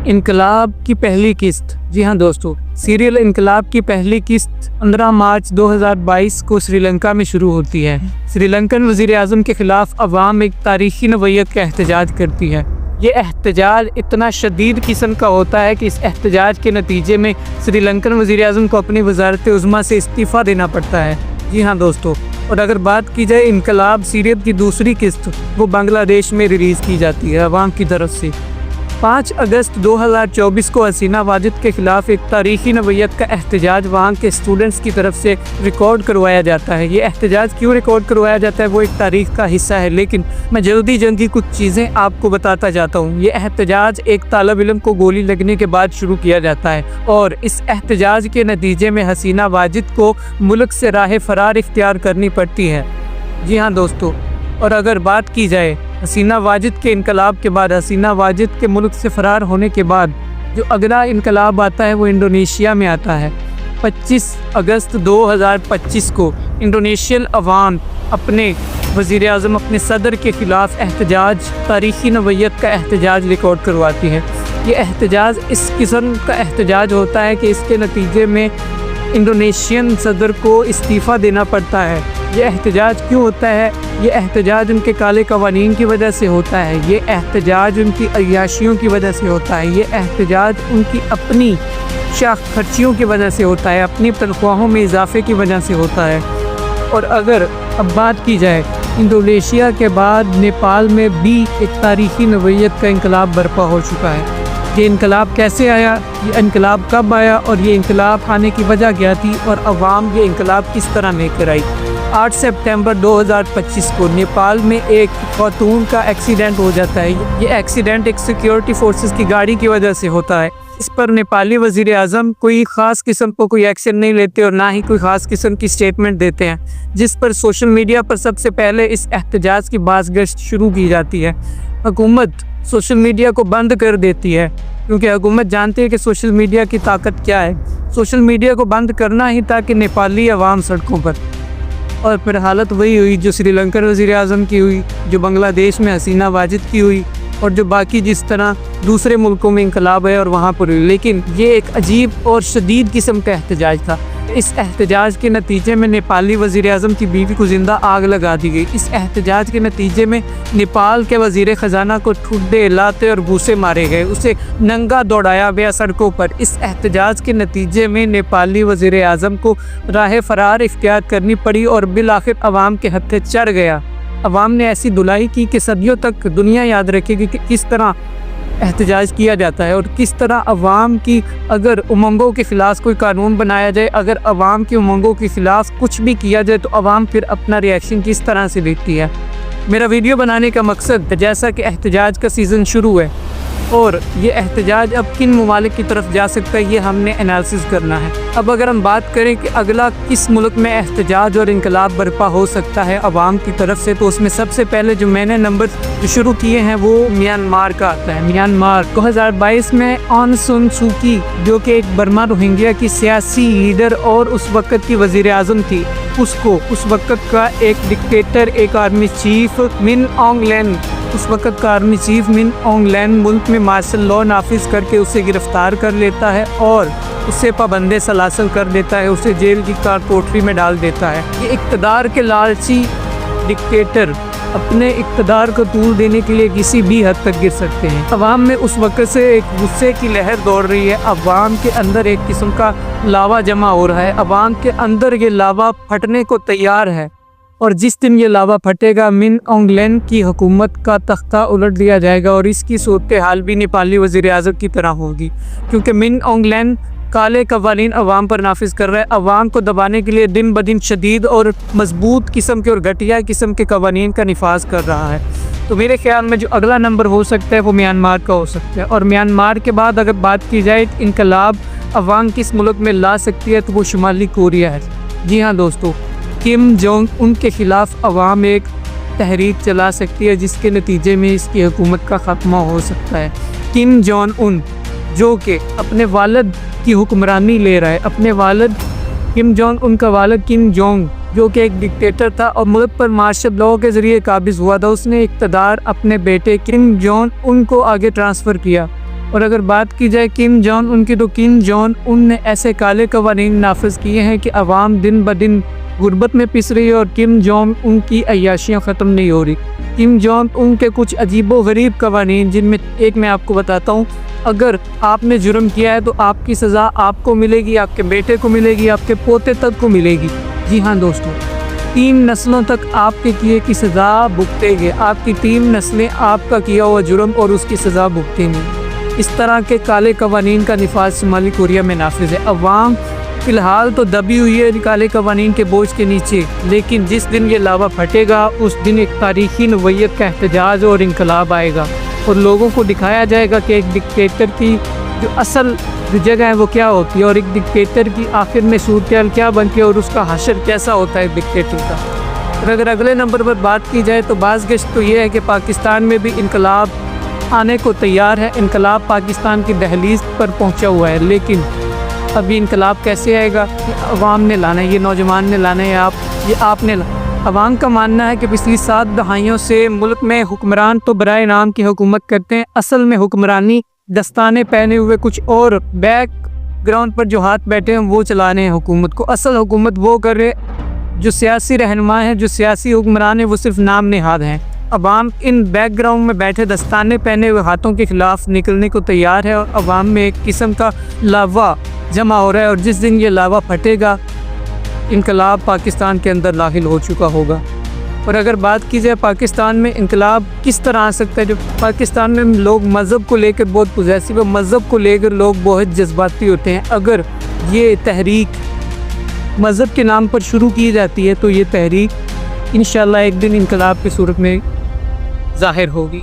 इनकलाब की पहली किस्त। जी हाँ दोस्तों, सीरियल इनकलाब की पहली किस्त 15 मार्च 2022 को श्रीलंका में शुरू होती है। श्रीलंकन वज़ीर आज़म के खिलाफ अवाम एक तारीखी नवैयत का एहतजाज करती है। ये एहतजाज इतना शदीद किस्म का होता है कि इस एहतजाज के नतीजे में श्रीलंकन वज़ीर आज़म को अपनी वज़ारत उज़्मा से इस्तीफ़ा देना पड़ता है। जी हाँ दोस्तों, और अगर बात की जाए इनकलाब सीरियल की दूसरी किस्त, वो बांग्लादेश में रिलीज़ की जाती है अवाम की तरफ से। 5 अगस्त 2024 को हसीना वाजिद के ख़िलाफ़ एक तारीख़ी नवैयत का एहतजाज वहाँ के स्टूडेंट्स की तरफ से रिकॉर्ड करवाया जाता है। ये एहतजाज क्यों रिकॉर्ड करवाया जाता है वो एक तारीख़ का हिस्सा है, लेकिन मैं जल्दी कुछ चीज़ें आपको बताता जाता हूँ। ये एहतजाज एक तालिब इल्म को गोली लगने के बाद शुरू किया जाता है और इस एहतजाज के नतीजे में हसीना वाजिद को मुल्क से राह फ़रार इख्तियार करनी पड़ती है। जी हाँ दोस्तों, और अगर बात की जाए हसीना वाजिद के इनकलाब के बाद, हसीना वाजिद के मुल्क से फ़रार होने के बाद जो अगला इनकलाब आता है वो इंडोनेशिया में आता है। 25 अगस्त 2025 को इंडोनेशियन अवाम अपने वज़ीर आज़म, अपने सदर के ख़िलाफ़ एहतजाज, तारीख़ी नवैयत का एहतजाज रिकॉर्ड करवाती है। ये एहतजाज इस किस्म का एहतजाज होता है कि इसके नतीजे में इंडोनेशियन सदर को इस्तीफ़ा देना पड़ता है। ये एहतजाज क्यों होता है? ये एहतजाज उनके काले कवानीन की वजह से होता है। ये एहतजाज उनकी अय्याशियों की वजह से होता है। ये एहतजाज उनकी अपनी शाख खर्चियों की वजह से होता है, अपनी तनख्वाहों में इजाफे की वजह से होता है। और अगर अब बात की जाए इंडोनेशिया के बाद नेपाल में भी एक तारीख़ी नवैयत का इनकलाब बर्पा हो चुका है। ये इनकलाब कैसे आया, ये इनकलाब कब आया और ये इनकलाब आने की वजह क्या थी और अवाम ये इनकलाब किस तरह लेकर आई? 8 सितंबर 2025 को नेपाल में एक खातून का एक्सीडेंट हो जाता है। ये एक्सीडेंट एक सिक्योरिटी फोर्सेस की गाड़ी की वजह से होता है। इस पर नेपाली वज़ीर आज़म कोई ख़ास किस्म को कोई एक्शन नहीं लेते और ना ही कोई ख़ास किस्म की स्टेटमेंट देते हैं, जिस पर सोशल मीडिया पर सबसे पहले इस एहतजाज की बाज़गश्त शुरू की जाती है। हुकूमत सोशल मीडिया को बंद कर देती है क्योंकि हुकूमत जानती है कि सोशल मीडिया की ताकत क्या है। सोशल मीडिया को बंद करना ही था कि नेपाली अवाम सड़कों पर, और फिर हालत वही हुई जो श्रीलंकन वज़ीर आज़म की हुई, जो बांग्लादेश में हसीना वाजिद की हुई और जो बाकी जिस तरह दूसरे मुल्कों में इनकलाब है और वहाँ पर हुई। लेकिन ये एक अजीब और शदीद किस्म का एहतजाज था। इस एहतजाज के नतीजे में नेपाली वज़ीर आज़म की बीवी को ज़िंदा आग लगा दी गई। इस एहतजाज के नतीजे में नेपाल के वज़ीर ख़जाना को ठुड्डे, लाते और बूसे मारे गए, उसे नंगा दौड़ाया गया सड़कों पर। इस एहतजाज के नतीजे में नेपाली वज़ीर आज़म को राह फ़रार इख्तियार करनी पड़ी और बिल आखिर अवाम के हत्थे चढ़ गया। अवाम ने ऐसी धुलाई की कि सदियों तक दुनिया याद रखेगी कि किस तरह एहतजाज किया जाता है और किस तरह अवाम की अगर उमंगों के ख़िलाफ़ कोई कानून बनाया जाए, अगर अवाम की उमंगों के ख़िलाफ़ कुछ भी किया जाए तो अवाम फिर अपना रिएक्शन किस तरह से देती है। मेरा वीडियो बनाने का मकसद, जैसा कि एहतजाज का सीज़न शुरू है और ये एहतजाज अब किन ममालिक की तरफ जा सकता है, ये हमने एनालिसिस करना है। अब अगर हम बात करें कि अगला किस मुल्क में एहतजाज और इनकलाब बर्पा हो सकता है अवाम की तरफ से, तो उसमें सबसे पहले जो मैंने नंबर जो शुरू किए हैं वो म्यांमार का आता है। म्यांमार 2022 में ऑन सन सू की, जो कि एक बर्मा रोहिंग्या की सियासी लीडर और उस वक़्त की वज़ीर आज़म थी, उसको उस वक़्त का एक डिक्टेटर, एक आर्मी चीफ मिन ऑन्ग लैन, उस वक़्त का आर्मी चीफ मिन ऑन्ग लैन मुल्क में मार्शल लॉ नाफिज करके उसे गिरफ़्तार कर लेता है और उसे पाबंदे सलासल कर देता है, उसे जेल की कोठरी में डाल देता है। ये इक़्तिदार के लालची डिक्टेटर अपने इक़्तिदार को तूल देने के लिए किसी भी हद तक गिर सकते हैं। अवाम में उस वक़्त से एक गुस्से की लहर दौड़ रही है। अवाम के अंदर एक किस्म का लावा जमा हो रहा है। अवाम के अंदर ये लावा फटने को तैयार है और जिस दिन ये लावा फटेगा मिन ऑन्ग लैन की हुकूमत का तख्ता उलट दिया जाएगा और इसकी सूरत हाल भी नेपाली वज़ीर आज़म की तरह होगी, क्योंकि मिन ऑन्ग लैन काले कवानीन अवाम पर नाफिज कर रहा है। अवाम को दबाने के लिए दिन ब दिन शदीद और मजबूत किस्म के और घटिया किस्म के कवानीन का निफाज कर रहा है। तो मेरे ख्याल में जो अगला नंबर हो सकता है वो म्यांमार का हो सकता है। और म्यांमार के बाद अगर बात की जाए इनकलाब अवाम किस मुल्क में ला सकती है तो वो शुमाली कोरिया है। जी हाँ दोस्तों, किम जोंग उन के ख़िलाफ़ अवाम एक तहरीक चला सकती है जिसके नतीजे में इसकी हुकूमत का ख़त्मा हो सकता है। किम जोंग उन जो कि अपने वालिद की हुक्मरानी ले रहा है, अपने वालिद किम जोंग उनका वालिद किम जोंग जो कि एक डिक्टेटर था और मुल्क पर मार्शल लॉ के ज़रिए काबिज़ हुआ था, उसने इक़्तिदार अपने बेटे किम जोंग उन को आगे ट्रांसफ़र किया और अगर बात की जाए किम जोंग उन की, तो किम जोंग उन ने ऐसे काले कवानीन नाफिज किए हैं कि अवाम दिन ब दिन गुर्बत में पिस रही है और किम जोंग उन की अय्याशियाँ ख़त्म नहीं हो रही। किम जोंग उन के कुछ अजीबो गरीब कवानीन, जिनमें एक मैं आपको बताता हूँ। अगर आपने जुर्म किया है तो आपकी सज़ा आपको मिलेगी, आपके बेटे को मिलेगी, आपके पोते तक को मिलेगी। जी हाँ दोस्तों, 3 नस्लों तक आपके किए की सज़ा भुगतेंगे। आपकी 3 नस्लें आपका किया हुआ जुर्म और उसकी सज़ा भुगतेंगी। इस तरह के काले कवानीन का निफाज शुमाली कोरिया में नाफिज है। अवाम फ़िलहाल तो दबी हुई है काले कवानीन के बोझ के नीचे, लेकिन जिस दिन ये लावा फटेगा उस दिन एक तारीखी नौयत का एहतजाज और इनकलाब आएगा और लोगों को दिखाया जाएगा कि एक डिक्टेटर की जो असल जगह है वो क्या होती है और एक डिक्टेटर की आखिर में सूरत क्या बनती है और उसका हशर कैसा होता है डिक्टेटर का। और अगर अगले नंबर पर बात की जाए तो बाज़गश्त तो ये है कि पाकिस्तान में भी इनकलाब आने को तैयार है। इनकलाब पाकिस्तान की दहलीज पर पहुंचा हुआ है, लेकिन अभी इनकलाब कैसे आएगा? ये अवाम ने लाना है, ये नौजवान ने लाना है, ये आपने अवाम का मानना है कि पिछली 7 दहाइयों से मुल्क में हुक्मरान तो बराए नाम की हुकूमत करते हैं, असल में हुक्मरानी दस्ताने पहने हुए कुछ और बैक ग्राउंड पर जो हाथ बैठे हैं वो चलाने हैं हुकूमत को। असल हुकूमत वो कर रहे, जो सियासी रहनुमा हैं, जो सियासी हुक्मरान हैं, वो सिर्फ नाम नेहाद हैं। अवाम इन बैकग्राउंड में बैठे दस्ताने पहने हुए हाथों के ख़िलाफ़ निकलने को तैयार है और अवाम में एक किस्म का लावा जमा हो रहा है और जिस दिन ये लावा फटेगा इनकलाब पाकिस्तान के अंदर दाखिल हो चुका होगा। और अगर बात की जाए पाकिस्तान में इनकलाब किस तरह आ सकता है, जो पाकिस्तान में लोग मज़हब को लेकर बहुत पॉजिटिव है, मज़हब को लेकर लोग बहुत जज्बाती होते हैं। अगर ये तहरीक मज़हब के नाम पर शुरू की जाती है तो ये तहरीक इंशाअल्लाह एक दिन इनकलाब की सूरत में ज़ाहिर होगी।